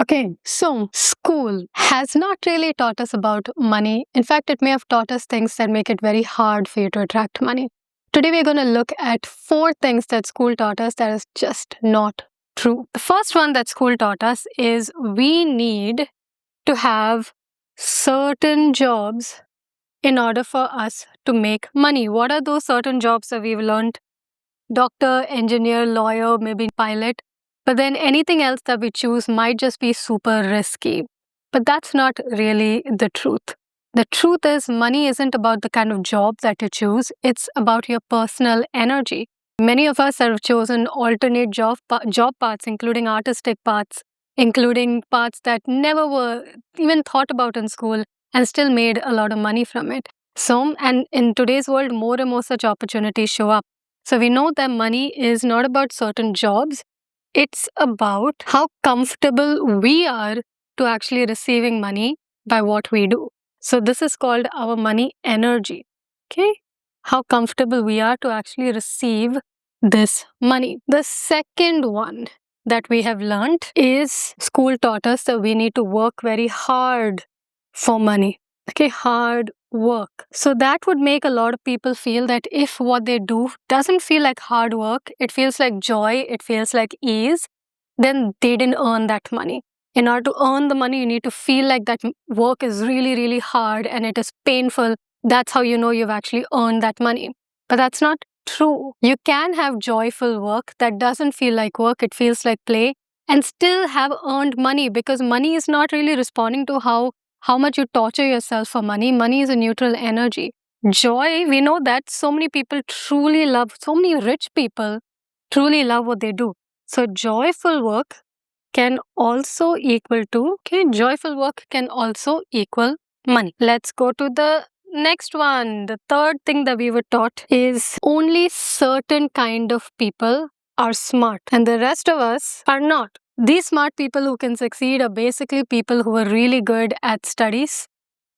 Okay, so school has not really taught us about money. In fact, it may have taught us things that make it very hard for you to attract money. Today, we're going to look at 4 things that school taught us that is just not true. The first one that school taught us is we need to have certain jobs in order for us to make money. What are those certain jobs that we've learned? Doctor, engineer, lawyer, maybe pilot. But then anything else that we choose might just be super risky. But that's not really the truth. The truth is, money isn't about the kind of job that you choose, it's about your personal energy. Many of us have chosen alternate job paths, including artistic paths, including paths that never were even thought about in school and still made a lot of money from it. So, and in today's world, more and more such opportunities show up. So we know that money is not about certain jobs. It's about how comfortable we are to actually receiving money by what we do. So this is called our money energy. Okay? How comfortable we are to actually receive this money. The second one that we have learned is school taught us that we need to work very hard for money. Okay, hard work. So that would make a lot of people feel that if what they do doesn't feel like hard work, it feels like joy, it feels like ease, then they didn't earn that money. In order to earn the money, you need to feel like that work is really, really hard and it is painful. That's how you know you've actually earned that money. But that's not true. You can have joyful work that doesn't feel like work, it feels like play, and still have earned money, because money is not really responding to how much you torture yourself for money. Money is a neutral energy. Joy, we know that so many people truly love, so many rich people truly love what they do. So joyful work can also equal to, joyful work can also equal money. Let's go to the next one. The third thing that we were taught is only certain kind of people are smart and the rest of us are not. These smart people who can succeed are basically people who are really good at studies.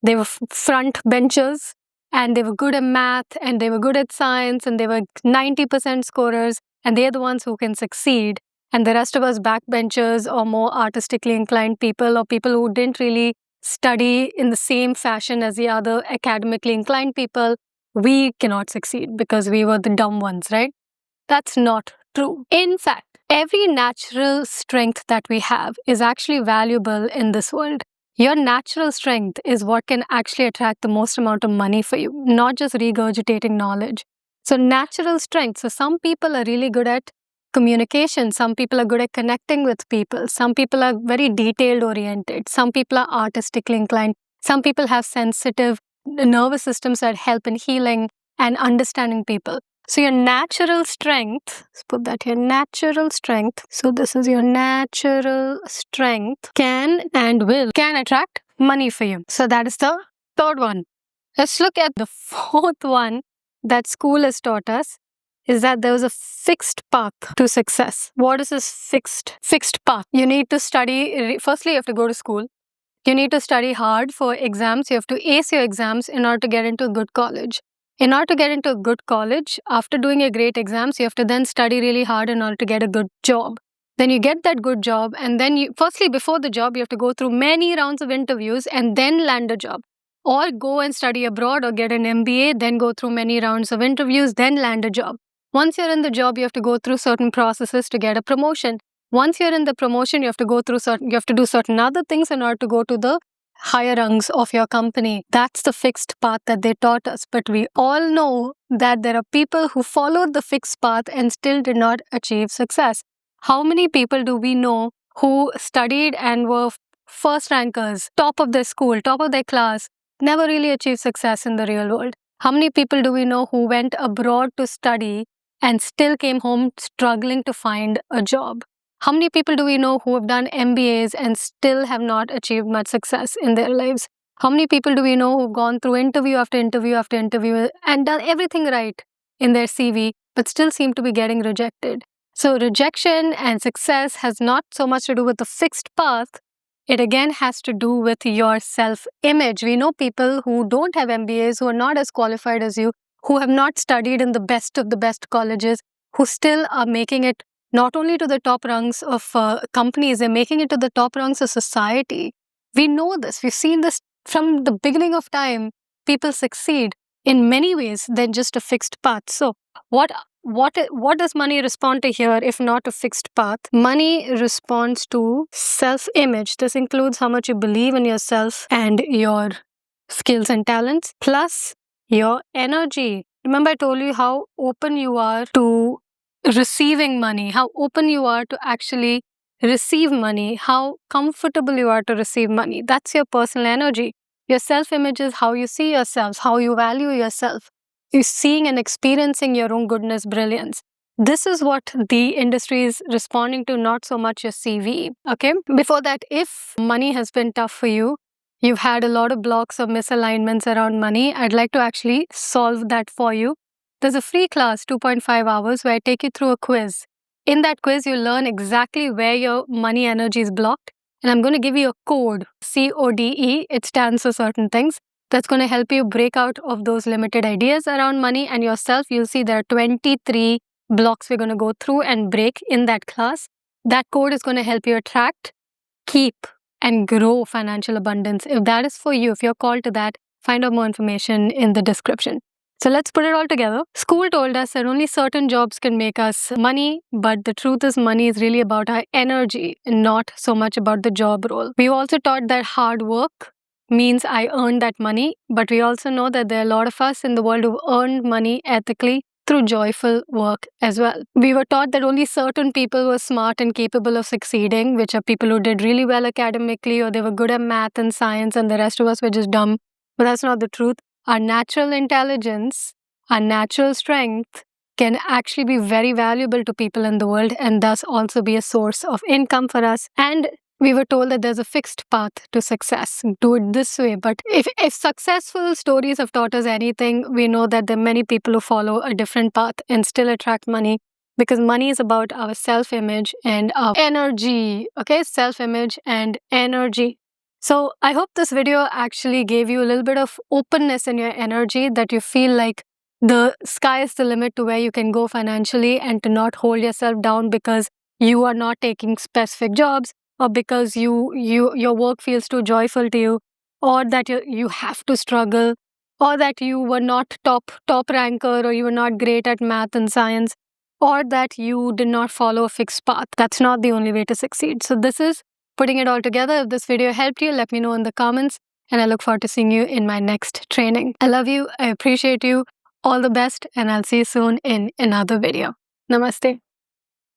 They were front benchers and they were good at math and they were good at science and they were 90% scorers, and they're the ones who can succeed. And the rest of us backbenchers or more artistically inclined people or people who didn't really study in the same fashion as the other academically inclined people, we cannot succeed because we were the dumb ones, right? That's not true. In fact, every natural strength that we have is actually valuable in this world. Your natural strength is what can actually attract the most amount of money for you, not just regurgitating knowledge. So natural strength. So some people are really good at communication. Some people are good at connecting with people. Some people are very detailed oriented. Some people are artistically inclined. Some people have sensitive nervous systems that help in healing and understanding people. So your natural strength, let's put that here, natural strength. So this is your natural strength can attract money for you. So that is the third one. Let's look at the fourth one that school has taught us, is that there was a fixed path to success. What is this fixed path? You need to study, firstly you have to go to school. You need to study hard for exams. You have to ace your exams in order to get into a good college. In order to get into a good college, after doing your great exams, you have to then study really hard in order to get a good job. Then you get that good job, and then firstly, before the job, you have to go through many rounds of interviews and then land a job. Or go and study abroad or get an MBA, then go through many rounds of interviews, then land a job. Once you're in the job, you have to go through certain processes to get a promotion. Once you're in the promotion, you have to do certain other things in order to go to the higher rungs of your company. That's the fixed path that they taught us. But we all know that there are people who followed the fixed path and still did not achieve success. How many people do we know who studied and were first rankers, top of their school, top of their class, never really achieved success in the real world? How many people do we know who went abroad to study and still came home struggling to find a job? How many people do we know who have done MBAs and still have not achieved much success in their lives? How many people do we know who've gone through interview after interview after interview and done everything right in their CV, but still seem to be getting rejected? So rejection and success has not so much to do with the fixed path. It again has to do with your self-image. We know people who don't have MBAs, who are not as qualified as you, who have not studied in the best of the best colleges, who still are making it not only to the top rungs of companies, they're making it to the top rungs of society. We know this. We've seen this from the beginning of time. People succeed in many ways than just a fixed path. So, what does money respond to here if not a fixed path? Money responds to self-image. This includes how much you believe in yourself and your skills and talents, plus your energy. Remember, I told you how open you are to receiving money, how open you are to actually receive money, how comfortable you are to receive money. That's your personal energy. Your self-image is how you see yourself, how you value yourself. You're seeing and experiencing your own goodness, brilliance. This is what the industry is responding to, not so much your CV. Okay. Before that, if money has been tough for you, you've had a lot of blocks or misalignments around money, I'd like to actually solve that for you. There's a free class, 2.5 hours, where I take you through a quiz. In that quiz, you learn exactly where your money energy is blocked. And I'm going to give you a code, CODE. It stands for certain things. That's going to help you break out of those limited ideas around money and yourself. You'll see there are 23 blocks we're going to go through and break in that class. That code is going to help you attract, keep, and grow financial abundance. If that is for you, if you're called to that, find out more information in the description. So let's put it all together. School told us that only certain jobs can make us money, but the truth is money is really about our energy and not so much about the job role. We also taught that hard work means I earned that money, but we also know that there are a lot of us in the world who earned money ethically through joyful work as well. We were taught that only certain people were smart and capable of succeeding, which are people who did really well academically or they were good at math and science and the rest of us were just dumb. But that's not the truth. Our natural intelligence, our natural strength can actually be very valuable to people in the world and thus also be a source of income for us. And we were told that there's a fixed path to success. Do it this way. But if successful stories have taught us anything, we know that there are many people who follow a different path and still attract money, because money is about our self-image and our energy. Okay, self-image and energy. So I hope this video actually gave you a little bit of openness in your energy, that you feel like the sky is the limit to where you can go financially, and to not hold yourself down because you are not taking specific jobs, or because your work feels too joyful to you, or that you have to struggle, or that you were not top ranker, or you were not great at math and science, or that you did not follow a fixed path. That's not the only way to succeed. So this is putting it all together. If this video helped you, let me know in the comments, and I look forward to seeing you in my next training. I love you. I appreciate you. All the best, and I'll see you soon in another video. Namaste.